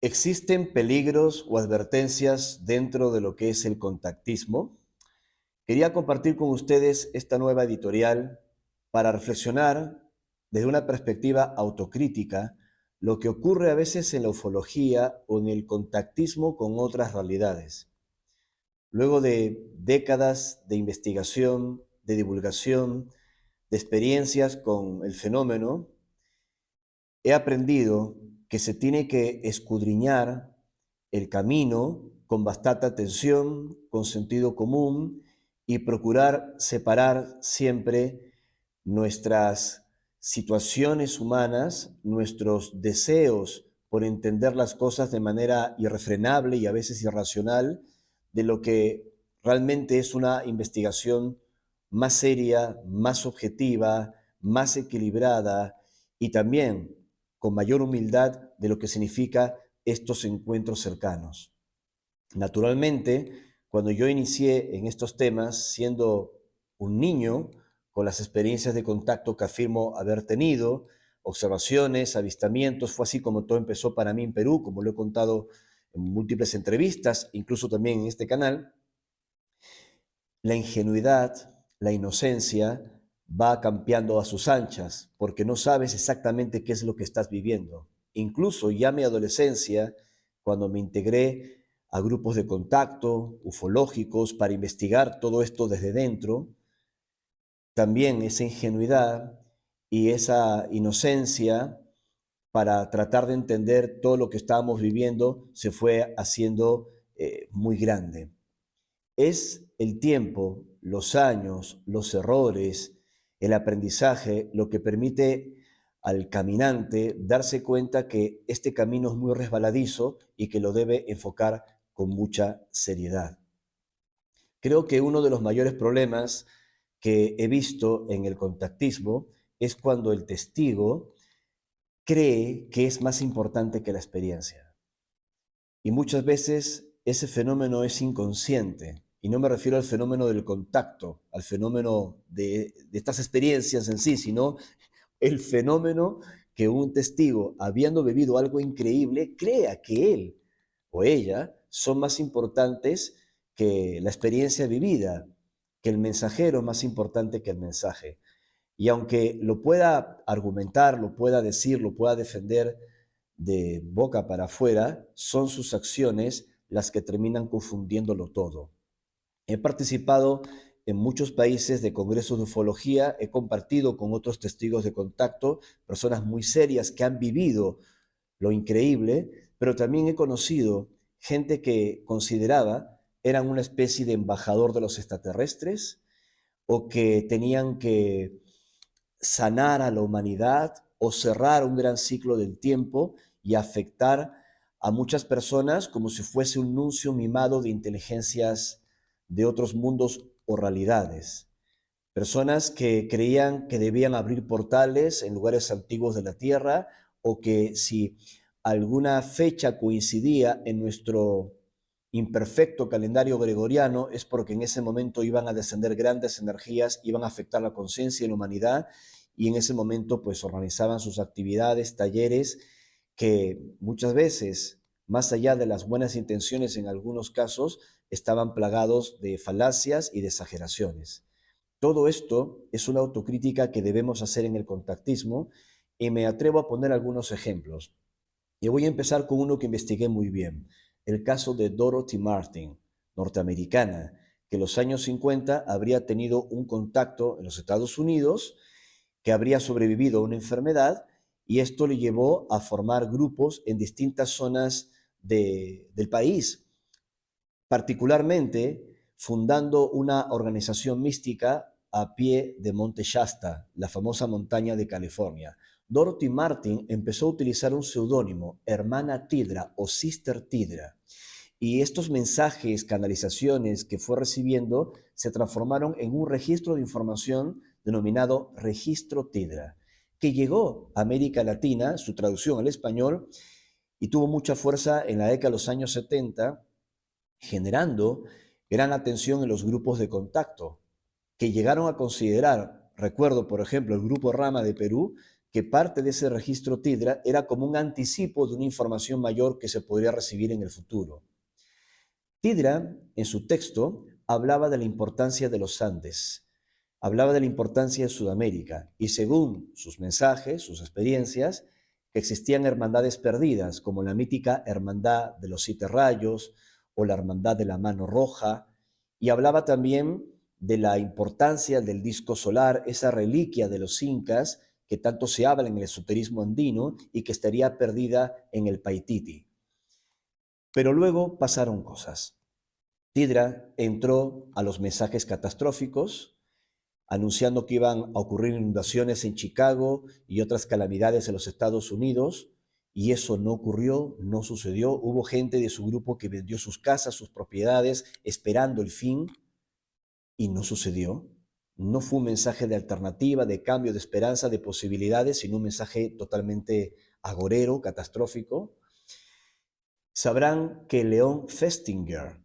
¿Existen peligros o advertencias dentro de lo que es el contactismo? Quería compartir con ustedes esta nueva editorial para reflexionar desde una perspectiva autocrítica lo que ocurre a veces en la ufología o en el contactismo con otras realidades. Luego de décadas de investigación, de divulgación, de experiencias con el fenómeno, he aprendido que se tiene que escudriñar el camino con bastante atención, con sentido común y procurar separar siempre nuestras situaciones humanas, nuestros deseos por entender las cosas de manera irrefrenable y a veces irracional, de lo que realmente es una investigación más seria, más objetiva, más equilibrada y también con mayor humildad de lo que significa estos encuentros cercanos. Naturalmente, cuando yo inicié en estos temas, siendo un niño, con las experiencias de contacto que afirmo haber tenido, observaciones, avistamientos, fue así como todo empezó para mí en Perú, como lo he contado en múltiples entrevistas, incluso también en este canal. La ingenuidad, la inocencia va campeando a sus anchas porque no sabes exactamente qué es lo que estás viviendo. Incluso ya mi adolescencia, cuando me integré a grupos de contacto ufológicos para investigar todo esto desde dentro, también esa ingenuidad y esa inocencia para tratar de entender todo lo que estábamos viviendo se fue haciendo muy grande. Es el tiempo, los años, los errores, el aprendizaje lo que permite al caminante darse cuenta que este camino es muy resbaladizo y que lo debe enfocar con mucha seriedad. Creo que uno de los mayores problemas que he visto en el contactismo es cuando el testigo cree que es más importante que la experiencia. Y muchas veces ese fenómeno es inconsciente. Y no me refiero al fenómeno del contacto, al fenómeno de estas experiencias en sí, sino el fenómeno que un testigo, habiendo vivido algo increíble, crea que él o ella son más importantes que la experiencia vivida, que el mensajero es más importante que el mensaje. Y aunque lo pueda argumentar, lo pueda decir, lo pueda defender de boca para afuera, son sus acciones las que terminan confundiéndolo todo. He participado en muchos países de congresos de ufología, he compartido con otros testigos de contacto, personas muy serias que han vivido lo increíble, pero también he conocido gente que consideraba eran una especie de embajador de los extraterrestres o que tenían que sanar a la humanidad o cerrar un gran ciclo del tiempo y afectar a muchas personas como si fuese un nuncio mimado de inteligencias de otros mundos o realidades. Personas que creían que debían abrir portales en lugares antiguos de la Tierra o que si alguna fecha coincidía en nuestro imperfecto calendario gregoriano es porque en ese momento iban a descender grandes energías, iban a afectar la conciencia de la humanidad y en ese momento pues organizaban sus actividades, talleres que muchas veces, más allá de las buenas intenciones en algunos casos, estaban plagados de falacias y de exageraciones. Todo esto es una autocrítica que debemos hacer en el contactismo y me atrevo a poner algunos ejemplos. Y voy a empezar con uno que investigué muy bien, el caso de Dorothy Martin, norteamericana, que en los años 50 habría tenido un contacto en los Estados Unidos, que habría sobrevivido a una enfermedad y esto le llevó a formar grupos en distintas zonas del país, particularmente fundando una organización mística a pie de Monte Shasta, la famosa montaña de California. Dorothy Martin empezó a utilizar un seudónimo, Hermana Tidra o Sister Tidra, y estos mensajes, canalizaciones que fue recibiendo se transformaron en un registro de información denominado Registro Tidra, que llegó a América Latina, su traducción al español, y tuvo mucha fuerza en la década de los años 70 generando gran atención en los grupos de contacto, que llegaron a considerar, recuerdo por ejemplo el grupo Rama de Perú, que parte de ese registro Tidra era como un anticipo de una información mayor que se podría recibir en el futuro. Tidra, en su texto, hablaba de la importancia de los Andes, hablaba de la importancia de Sudamérica y según sus mensajes, sus experiencias, que existían hermandades perdidas, como la mítica Hermandad de los Siete Rayos o la Hermandad de la Mano Roja, y hablaba también de la importancia del disco solar, esa reliquia de los incas que tanto se habla en el esoterismo andino y que estaría perdida en el Paititi. Pero luego pasaron cosas. Tidra entró a los mensajes catastróficos, anunciando que iban a ocurrir inundaciones en Chicago y otras calamidades en los Estados Unidos, y eso no ocurrió, no sucedió. Hubo gente de su grupo que vendió sus casas, sus propiedades, esperando el fin, y no sucedió. No fue un mensaje de alternativa, de cambio, de esperanza, de posibilidades, sino un mensaje totalmente agorero, catastrófico. Sabrán que Leon Festinger,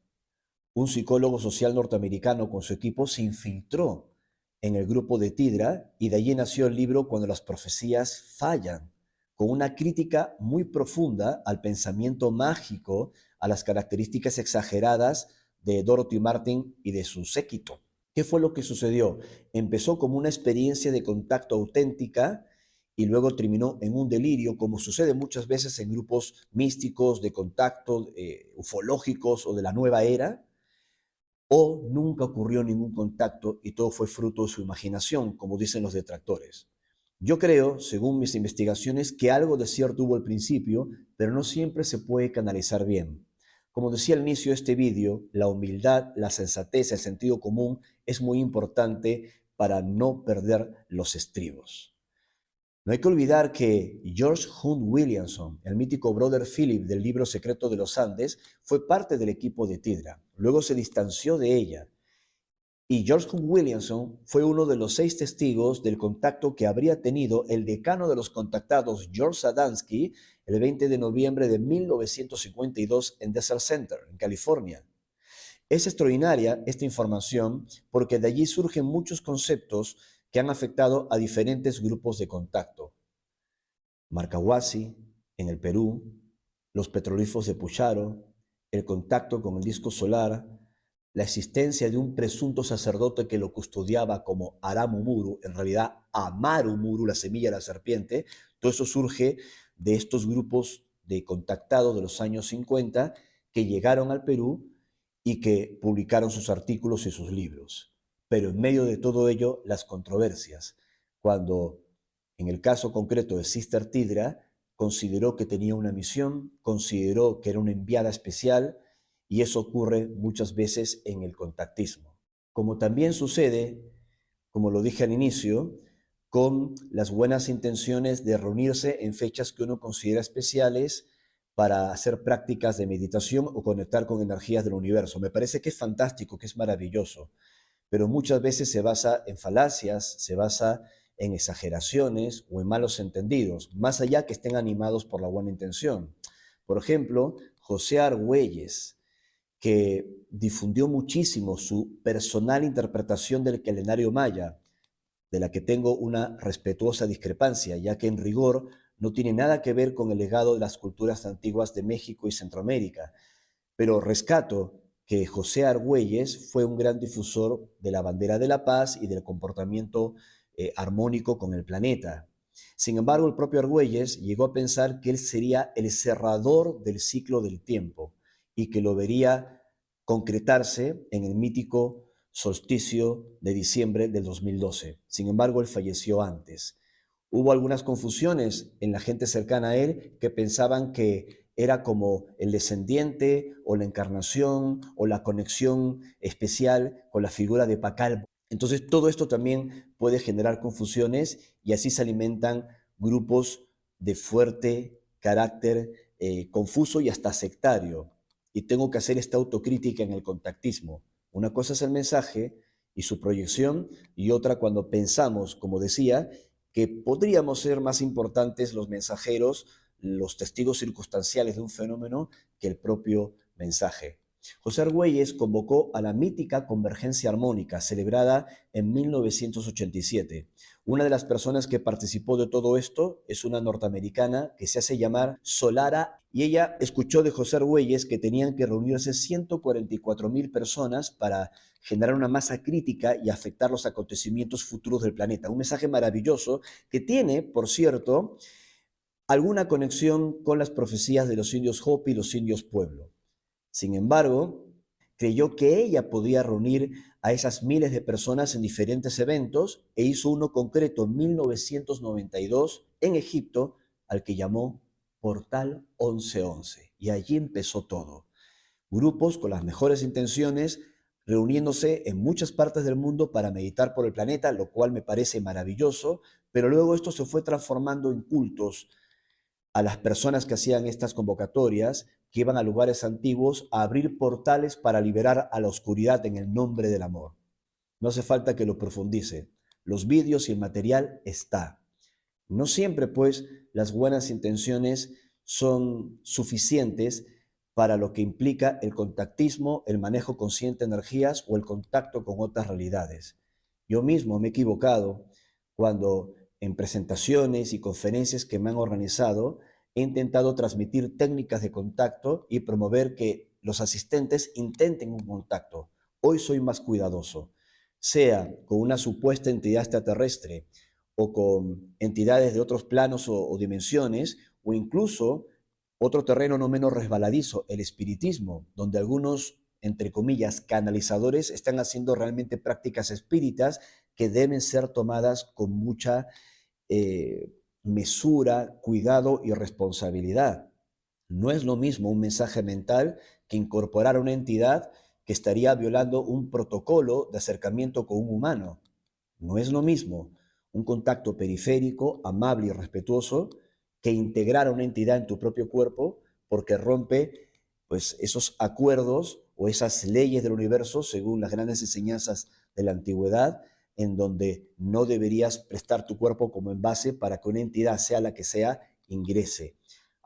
un psicólogo social norteamericano con su equipo, se infiltró en el grupo de Tidra y de allí nació el libro Cuando las profecías fallan, con una crítica muy profunda al pensamiento mágico, a las características exageradas de Dorothy Martin y de su séquito. ¿Qué fue lo que sucedió? Empezó como una experiencia de contacto auténtica y luego terminó en un delirio, como sucede muchas veces en grupos místicos de contacto, ufológicos o de la nueva era, o nunca ocurrió ningún contacto y todo fue fruto de su imaginación, como dicen los detractores. Yo creo, según mis investigaciones, que algo de cierto hubo al principio, pero no siempre se puede canalizar bien. Como decía al inicio de este vídeo, la humildad, la sensatez, el sentido común es muy importante para no perder los estribos. No hay que olvidar que George Hunt Williamson, el mítico brother Philip del libro Secreto de los Andes, fue parte del equipo de Tidra. Luego se distanció de ella. Y George Hunt Williamson fue uno de los 6 testigos del contacto que habría tenido el decano de los contactados, George Sadansky, el 20 de noviembre de 1952 en Desert Center, en California. Es extraordinaria esta información porque de allí surgen muchos conceptos que han afectado a diferentes grupos de contacto. Marcahuasi, en el Perú, los petroglifos de Pucharo, el contacto con el disco solar, la existencia de un presunto sacerdote que lo custodiaba como Aramumuru, en realidad Amarumuru, la semilla de la serpiente. Todo eso surge de estos grupos de contactados de los años 50 que llegaron al Perú y que publicaron sus artículos y sus libros. Pero en medio de todo ello, las controversias. Cuando, en el caso concreto de Sister Tidra, consideró que tenía una misión, consideró que era una enviada especial, y eso ocurre muchas veces en el contactismo. Como también sucede, como lo dije al inicio, con las buenas intenciones de reunirse en fechas que uno considera especiales para hacer prácticas de meditación o conectar con energías del universo. Me parece que es fantástico, que es maravilloso, pero muchas veces se basa en falacias, se basa en exageraciones o en malos entendidos, más allá que estén animados por la buena intención. Por ejemplo, José Argüelles, que difundió muchísimo su personal interpretación del calendario maya, de la que tengo una respetuosa discrepancia, ya que en rigor no tiene nada que ver con el legado de las culturas antiguas de México y Centroamérica. Pero rescato que José Argüelles fue un gran difusor de la bandera de la paz y del comportamiento armónico con el planeta. Sin embargo, el propio Argüelles llegó a pensar que él sería el cerrador del ciclo del tiempo y que lo vería concretarse en el mítico solsticio de diciembre del 2012. Sin embargo, él falleció antes. Hubo algunas confusiones en la gente cercana a él que pensaban que era como el descendiente o la encarnación o la conexión especial con la figura de Pacal. Entonces todo esto también puede generar confusiones y así se alimentan grupos de fuerte carácter confuso y hasta sectario. Y tengo que hacer esta autocrítica en el contactismo. Una cosa es el mensaje y su proyección y otra cuando pensamos, como decía, que podríamos ser más importantes los mensajeros, los testigos circunstanciales de un fenómeno que el propio mensaje. José Argüelles convocó a la mítica Convergencia Armónica, celebrada en 1987. Una de las personas que participó de todo esto es una norteamericana que se hace llamar Solara, y ella escuchó de José Argüelles que tenían que reunirse 144,000 personas para generar una masa crítica y afectar los acontecimientos futuros del planeta. Un mensaje maravilloso que tiene, por cierto, alguna conexión con las profecías de los indios Hopi y los indios Pueblo. Sin embargo, creyó que ella podía reunir a esas miles de personas en diferentes eventos e hizo uno concreto en 1992 en Egipto, al que llamó Portal 1111. Y allí empezó todo. Grupos con las mejores intenciones reuniéndose en muchas partes del mundo para meditar por el planeta, lo cual me parece maravilloso, pero luego esto se fue transformando en cultos a las personas que hacían estas convocatorias, que iban a lugares antiguos a abrir portales para liberar a la oscuridad en el nombre del amor. No hace falta que lo profundice. Los vídeos y el material está. No siempre, pues, las buenas intenciones son suficientes para lo que implica el contactismo, el manejo consciente de energías o el contacto con otras realidades. Yo mismo me he equivocado cuando en presentaciones y conferencias que me han organizado he intentado transmitir técnicas de contacto y promover que los asistentes intenten un contacto. Hoy soy más cuidadoso, sea con una supuesta entidad extraterrestre o con entidades de otros planos o dimensiones, o incluso otro terreno no menos resbaladizo, el espiritismo, donde algunos, entre comillas, canalizadores están haciendo realmente prácticas espíritas que deben ser tomadas con mucha mesura, cuidado y responsabilidad. No es lo mismo un mensaje mental que incorporar a una entidad que estaría violando un protocolo de acercamiento con un humano. No es lo mismo un contacto periférico, amable y respetuoso, que integrar a una entidad en tu propio cuerpo porque rompe pues, esos acuerdos o esas leyes del universo según las grandes enseñanzas de la antigüedad, en donde no deberías prestar tu cuerpo como envase para que una entidad, sea la que sea, ingrese.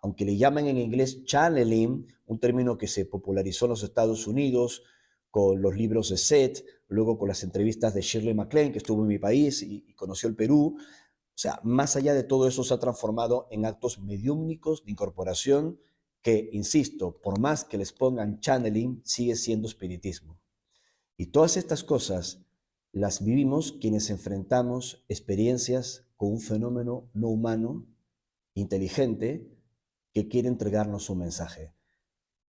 Aunque le llaman en inglés channeling, un término que se popularizó en los Estados Unidos con los libros de Seth, luego con las entrevistas de Shirley MacLaine, que estuvo en mi país y conoció el Perú. O sea, más allá de todo eso se ha transformado en actos mediúmnicos de incorporación que, insisto, por más que les pongan channeling, sigue siendo espiritismo. Y todas estas cosas las vivimos quienes enfrentamos experiencias con un fenómeno no humano, inteligente, que quiere entregarnos un mensaje.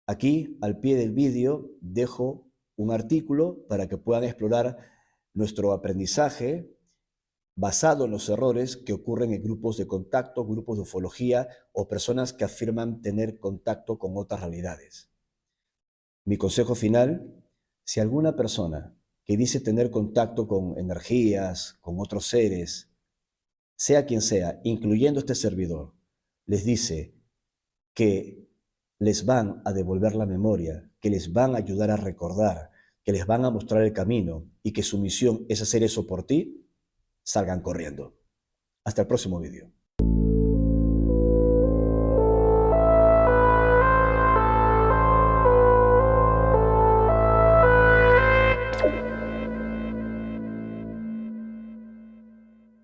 Aquí, al pie del vídeo, dejo un artículo para que puedan explorar nuestro aprendizaje basado en los errores que ocurren en grupos de contacto, grupos de ufología o personas que afirman tener contacto con otras realidades. Mi consejo final: si alguna persona que dice tener contacto con energías, con otros seres, sea quien sea, incluyendo este servidor, les dice que les van a devolver la memoria, que les van a ayudar a recordar, que les van a mostrar el camino y que su misión es hacer eso por ti, salgan corriendo. Hasta el próximo vídeo.